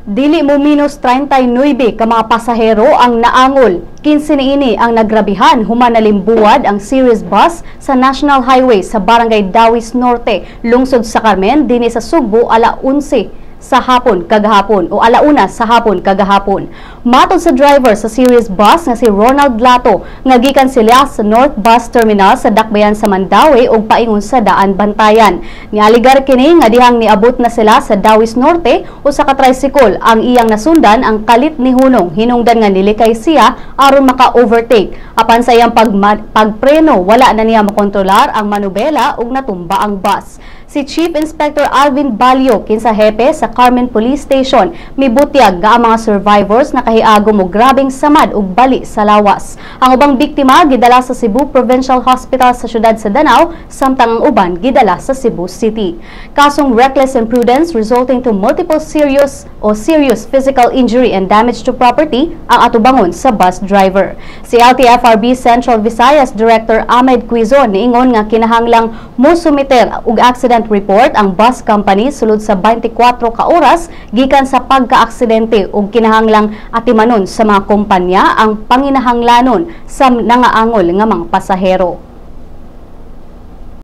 Dili mo minus 39 ka mga pasahero ang naangol. 15 niini ang nagrabihan human nalimbuwad ang series bus sa National Highway sa Barangay Dawis Norte, lungsod sa Carmen, dinhi sa Sugbo, ala 11 sa hapon kagahapon o alauna sa hapon kagahapon. Matod sa driver sa series bus nga si Ronald Lato nga gikan sila sa North Bus Terminal sa Dakbayan sa Mandaue ug paingon sa Daan Bantayan. Nialigar kini nga dihang niabot na sila sa Dawis Norte o sa ka-tricycle ang iyang nasundan ang kalit ni Hunong, hinungdan nga nilikay siya aron maka-overtake. Apan sa iyang pagpreno wala na niya makontrolar ang manubela ug natumba ang bus. Si Chief Inspector Alvin Balyo kinsa hepe sa Carmen Police Station mibutyag nga ang mga survivors nakahiagom og grabeng samad ug bali sa lawas. Ang ubang biktima gidala sa Cebu Provincial Hospital sa syudad sa Danao, samtang ang uban gidala sa Cebu City. Kasong reckless imprudence resulting to multiple serious physical injury and damage to property ang atubangon sa bus driver. Si LTFRB Central Visayas Director Ahmed Quizon niingon nga kinahanglang mosumiter og accident report ang bus company sulod sa 24 ka oras gikan sa pagka-aksidente ug kinahanglang atimanon sa mga kompanya ang panginahanglanon sa nangaangol nga mga pasahero.